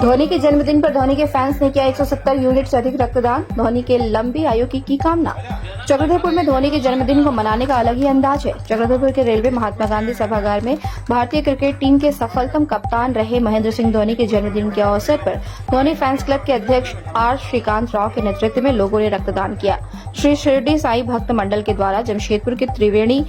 धोनी के जन्मदिन पर धोनी के फैंस ने किया 170 यूनिट से अधिक रक्तदान। धोनी के लंबी आयु की कामना। चक्रधरपुर में धोनी के जन्मदिन को मनाने का अलग ही अंदाज है। चक्रधरपुर के रेलवे महात्मा गांधी सभागार में भारतीय क्रिकेट टीम के सफलतम कप्तान रहे महेंद्र सिंह धोनी के जन्मदिन के अवसर पर धोनी फैंस क्लब के अध्यक्ष आर श्रीकांत राव के नेतृत्व में लोगों ने रक्तदान किया। श्री शिरडी साई भक्त मंडल के द्वारा जमशेदपुर के त्रिवेणी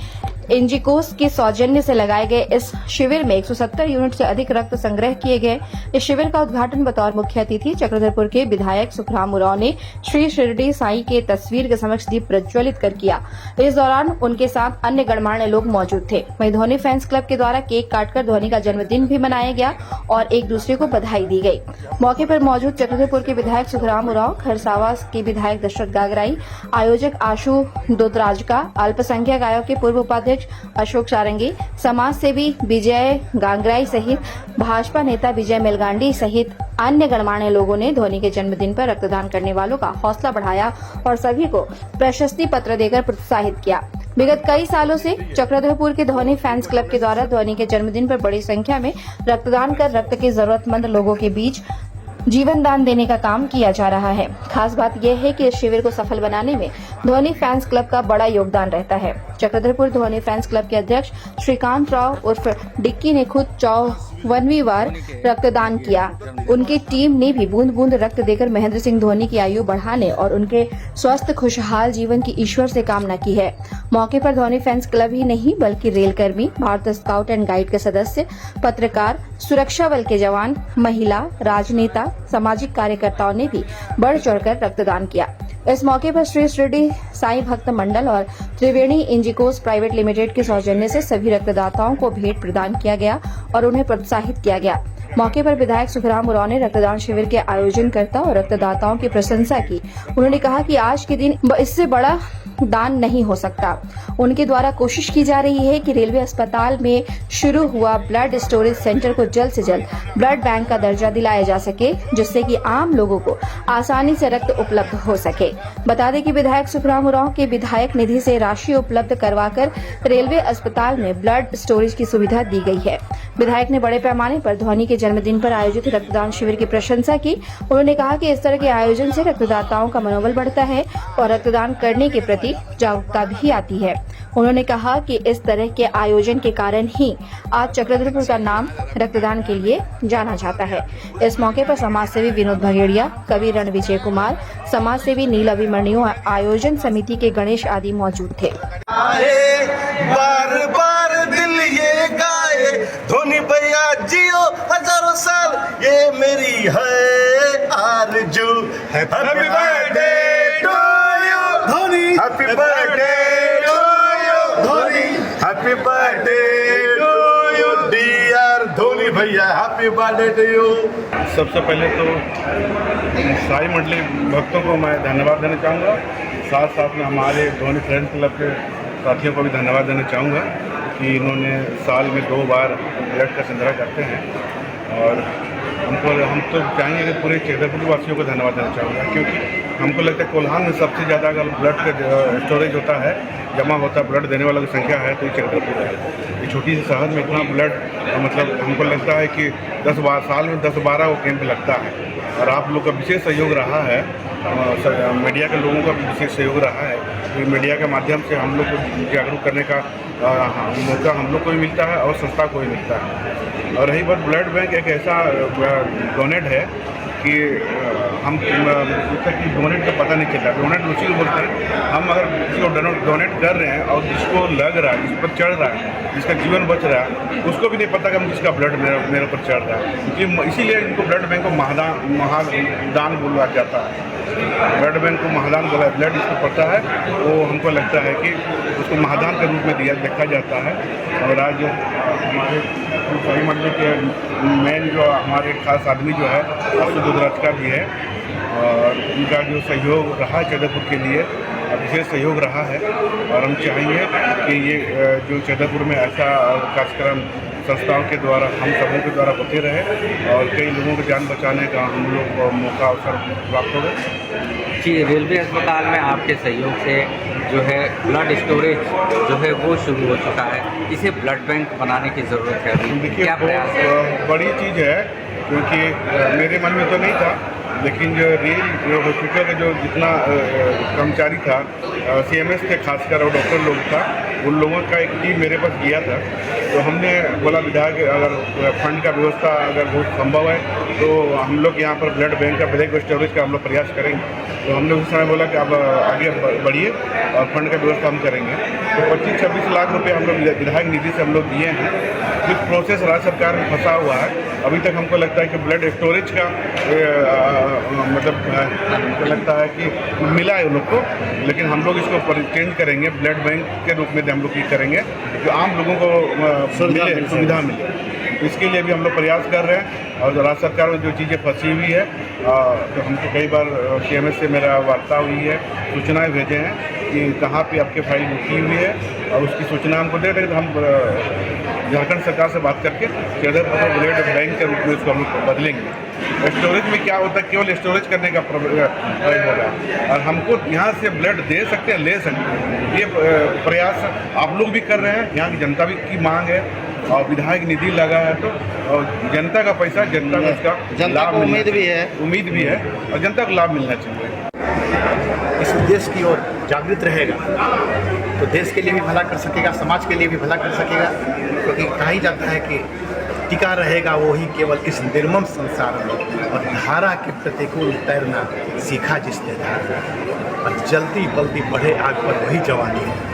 एनजीओस के सौजन्य से लगाए गए इस शिविर में 170 यूनिट से अधिक रक्त संग्रह किए गए। इस शिविर का उद्घाटन बतौर मुख्य अतिथि चक्रधरपुर के विधायक सुखराम उरांव ने श्री शिरडी साई के तस्वीर के समक्ष दीप प्रज्वलित कर किया। इस दौरान उनके साथ अन्य गणमान्य लोग मौजूद थे। वहीं धोनी फैंस क्लब के द्वारा केक काटकर धोनी का जन्मदिन भी मनाया गया और एक दूसरे को बधाई दी गई। मौके पर मौजूद चक्रधरपुर के विधायक सुखराम उरांव, खरसावा के विधायक दशरथ गागराई, आयोजक आशु दोतराजका, अल्पसंख्यक आयोग के पूर्व उपाध्यक्ष अशोक सारंगी, समाज सेवी विजय गांगराई सहित भाजपा नेता विजय मेलगांडी सहित अन्य गणमान्य लोगों ने धोनी के जन्मदिन पर रक्तदान करने वालों का हौसला बढ़ाया और सभी को प्रशस्ति पत्र देकर प्रोत्साहित किया। विगत कई सालों से चक्रधरपुर के धोनी फैंस क्लब के द्वारा धोनी के जन्मदिन पर बड़ी संख्या में रक्तदान कर रक्त के जरूरतमंद लोगों के बीच जीवन दान देने का काम किया जा रहा है। खास बात यह है कि इस शिविर को सफल बनाने में धोनी फैंस क्लब का बड़ा योगदान रहता है। चक्रधरपुर धोनी फैंस क्लब के अध्यक्ष श्रीकांत राव उर्फ डिक्की ने खुद 54वीं बार रक्तदान किया। उनकी टीम ने भी बूंद बूंद रक्त देकर महेंद्र सिंह धोनी की आयु बढ़ाने और उनके स्वस्थ खुशहाल जीवन की ईश्वर से कामना की है। मौके पर धोनी फैंस क्लब ही नहीं बल्कि रेलकर्मी, भारत स्काउट एंड गाइड के सदस्य, पत्रकार, सुरक्षा बल के जवान, महिला, राजनेता, सामाजिक कार्यकर्ताओं ने भी बढ़ चढ़कर रक्तदान किया। इस मौके पर श्री शिरडी साई भक्त मंडल और त्रिवेणी एनजीओस प्राइवेट लिमिटेड के सौजन्य से सभी रक्तदाताओं को भेंट प्रदान किया गया और उन्हें प्रोत्साहित किया गया। मौके पर विधायक सुखराम उरांव ने रक्तदान शिविर के आयोजनकर्ता और रक्तदाताओं की प्रशंसा की। उन्होंने कहा कि आज के दिन इससे बड़ा दान नहीं हो सकता। उनके द्वारा कोशिश की जा रही है कि रेलवे अस्पताल में शुरू हुआ ब्लड स्टोरेज सेंटर को जल्द से जल्द ब्लड बैंक का दर्जा दिलाया जा सके, जिससे कि आम लोगों को आसानी से रक्त उपलब्ध हो सके। बता दें कि विधायक सुखराम उरांव के विधायक निधि से राशि उपलब्ध करवाकर रेलवे अस्पताल में ब्लड स्टोरेज की सुविधा दी गई है। विधायक ने बड़े पैमाने पर धोनी के जन्मदिन पर आयोजित रक्तदान शिविर की प्रशंसा की। उन्होंने कहा कि इस तरह के आयोजन से रक्तदाताओं का मनोबल बढ़ता है और रक्तदान करने के प्रति जागरूकता भी आती है। उन्होंने कहा कि इस तरह के आयोजन के कारण ही आज चक्रधरपुर का नाम रक्तदान के लिए जाना जाता है। इस मौके पर समाज सेवी विनोद भगेड़िया, कवि रण विजय कुमार, समाज सेवी नील अभिमन्यु, आयोजन समिति के गणेश आदि मौजूद थे। बार बार दिल ये गाए, धोनी भैया जियो हजारों साल, ये मेरी है आरज़ू। Happy birthday to you Dhoni, happy birthday to you Dhoni, happy birthday to you dear Dhoni भैया, हैप्पी बर्थडे टू यू। सबसे पहले तो साई मंडली भक्तों को मैं धन्यवाद देना चाहूँगा। साथ साथ में हमारे धोनी फैंस क्लब के साथियों को भी धन्यवाद देना चाहूँगा कि इन्होंने साल में 2 बार ब्लड का संग्रह करते हैं और हम तो चाहेंगे कि पूरे चक्रधरपुर वासियों को धन्यवाद देना चाहूँगा, क्योंकि हमको लगता है कोल्हान में सबसे ज़्यादा अगर ब्लड का स्टोरेज होता है, जमा होता है, ब्लड देने वालों की संख्या है तो ये चक्रधरपुर है। ये छोटी सी शहर में इतना ब्लड मतलब हमको लगता है कि साल में 10-12 वो कैंप लगता है और आप लोग का विशेष सहयोग रहा है। मीडिया के लोगों का भी विशेष सहयोग रहा है। तो मीडिया के माध्यम से हम लोग को जागरूक करने का मौका हम लोग को भी मिलता है और संस्था को भी मिलता है। और रही बात, ब्लड बैंक एक ऐसा डोनेट है कि हम उसका कि डोनेट का पता नहीं चलता। डोनेट उसी को बोलते हैं, हम अगर किसी को डोनेट कर रहे हैं और जिसको लग रहा है, जिस पर चढ़ रहा है, जिसका जीवन बच रहा है, उसको भी नहीं पता कि हम किसका ब्लड मेरे ऊपर चढ़ रहा है। क्योंकि इसीलिए इनको ब्लड बैंक को महादान बोला जाता है। ब्लड बैंक को महादान बोला, ब्लड जिसको पड़ता है वो हमको लगता है कि उसको महादान के रूप में देखा जाता है। और आज हमारे साई मंडली के मेन जो हमारे खास आदमी जो है आशु दोतराजका भी है और उनका जो सहयोग रहा चक्रधरपुर के लिए विशेष सहयोग रहा है। और हम चाहेंगे कि ये जो चक्रधरपुर में ऐसा कार्यक्रम संस्थाओं के द्वारा, हम सबों के द्वारा होते रहे और कई लोगों की जान बचाने का हम लोग को मौका अवसर प्राप्त हो गए। जी, रेलवे अस्पताल में आपके सहयोग से जो है ब्लड स्टोरेज जो है वो शुरू हो चुका है। इसे ब्लड बैंक बनाने की ज़रूरत है। देखिए, क्या प्रयास है? बड़ी चीज़ है क्योंकि मेरे मन में तो नहीं था, लेकिन जो रियल हॉस्पिटल का जो जितना कर्मचारी था, CMS थे खासकर और डॉक्टर लोग था, उन लोगों का एक टीम मेरे पास गया था। तो हमने बोला विधायक अगर फंड का व्यवस्था अगर बहुत संभव है तो हम लोग यहाँ पर ब्लड बैंक का ब्लड स्टोरेज का हम लोग प्रयास करेंगे। तो हमने उस समय बोला कि आप आगे बढ़िए और फंड का व्यवस्था हम करेंगे। तो 25-26 लाख रुपए हम लोग विधायक निधि से हम लोग दिए हैं। कुछ प्रोसेस राज्य सरकार में फंसा हुआ है। अभी तक हमको लगता है कि ब्लड स्टोरेज का मतलब हमको लगता है कि मिला है उन लोग को, लेकिन हम लोग इसको चेंज करेंगे, ब्लड बैंक के रूप में हम लोग ये करेंगे जो आम लोगों को सुविधा मिले। इसके लिए भी हम लोग प्रयास कर रहे हैं। और राज्य सरकार में जो चीज़ें फंसी हुई है, तो हमको कई बार CMS से मेरा वार्ता हुई है, सूचनाएं भेजे हैं कि कहाँ पे आपके फाइल रुकी हुई है और उसकी सूचना हमको दे रहे हैं। तो हम झारखंड सरकार से बात करके चैदरपुर ब्लड बैंक के रूप में उसको हम लोग बदलेंगे। स्टोरेज में क्या होता है, केवल स्टोरेज करने का प्रयास होगा और हमको यहाँ से ब्लड दे सकते हैं, ले सकते हैं। ये प्रयास आप लोग भी कर रहे हैं, यहाँ की जनता भी की मांग है और विधायक निधि लगा है तो जनता का पैसा जनता को उसका लाभ, उम्मीद भी है और जनता को लाभ मिलना चाहिए। इस देश की ओर जागृत रहेगा तो देश के लिए भी भला कर सकेगा, समाज के लिए भी भला कर सकेगा। क्योंकि कहा ही जाता है कि टिका रहेगा वो ही केवल इस निर्मम संसार में, और धारा के प्रतिकूल तैरना सीखा जिसने धारा, और जलती बलती बढ़े आग पर वही जवानी है।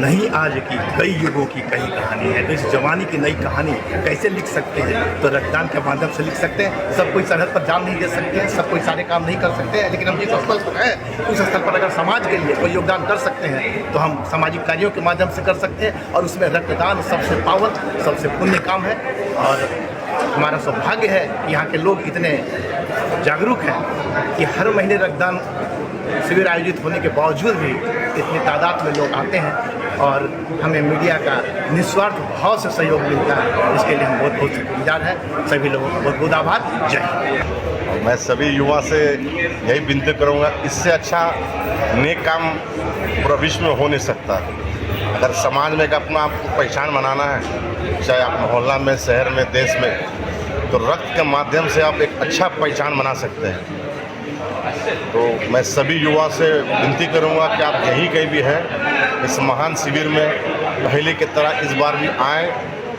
नहीं आज की कई युगों की कई कहानी है। तो इस जवानी की नई कहानी कैसे लिख सकते हैं, तो रक्तदान के माध्यम से लिख सकते हैं। सब कोई सरहद पर जान नहीं दे सकते हैं, सब कोई सारे काम नहीं कर सकते हैं, लेकिन हम जिस स्थल पर हैं उस स्थल पर अगर समाज के लिए कोई योगदान कर सकते हैं तो हम सामाजिक कार्यों के माध्यम से कर सकते हैं। और उसमें रक्तदान सबसे पावन, सबसे पुण्य काम है। और हमारा सौभाग्य है कि यहाँ के लोग इतने जागरूक हैं कि हर महीने रक्तदान शिविर आयोजित होने के बावजूद भी इतनी तादाद में लोग आते हैं और हमें मीडिया का निस्वार्थ भाव से सहयोग मिलता है। इसके लिए हम बहुत बहुत शुक्रगुजार हैं। सभी लोगों का बहुत बहुत आभार। जय हिंद। मैं सभी युवा से यही विनती करूंगा, इससे अच्छा नेक काम पूरा विश्व में हो नहीं सकता। अगर समाज में एक अपना आपको पहचान बनाना है, चाहे आप मोहल्ला में, शहर में, देश में, तो रक्त के माध्यम से आप एक अच्छा पहचान बना सकते हैं। तो मैं सभी युवा से विनती करूंगा कि आप यहीं कहीं भी हैं, इस महान शिविर में पहले की तरह इस बार भी आएँ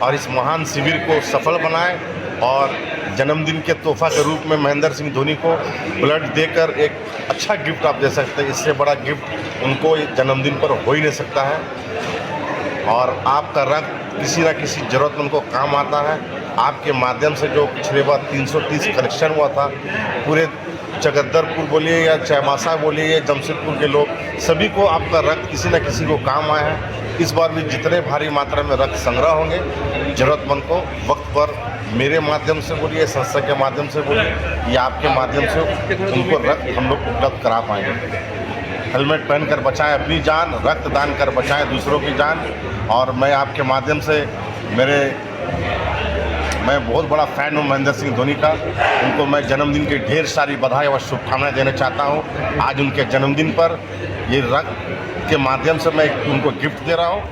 और इस महान शिविर को सफल बनाएं और जन्मदिन के तोहफा के रूप में महेंद्र सिंह धोनी को ब्लड देकर एक अच्छा गिफ्ट आप दे सकते हैं। इससे बड़ा गिफ्ट उनको जन्मदिन पर हो ही नहीं सकता है। और आपका रक्त किसी न किसी ज़रूरतमंद को काम आता है। आपके माध्यम से जो पिछले बार 330 कलेक्शन हुआ था, पूरे चकद्दरपुर बोलिए या चाईबासा बोलिए या जमशेदपुर के लोग, सभी को आपका रक्त किसी न किसी को काम आया है। इस बार भी जितने भारी मात्रा में रक्त संग्रह होंगे, ज़रूरतमंद को वक्त पर मेरे माध्यम से बोलिए, संस्था के माध्यम से बोलिए या आपके माध्यम से उनको रक्त हम लोग उपलब्ध करा पाएंगे। हेलमेट पहनकर बचाएं अपनी जान, रक्तदान कर बचाएं दूसरों की जान। और मैं आपके माध्यम से मैं बहुत बड़ा फ़ैन हूँ महेंद्र सिंह धोनी का। उनको मैं जन्मदिन की ढेर सारी बधाई और शुभकामनाएं देना चाहता हूँ। आज उनके जन्मदिन पर ये रक्त के माध्यम से मैं उनको गिफ्ट दे रहा हूँ।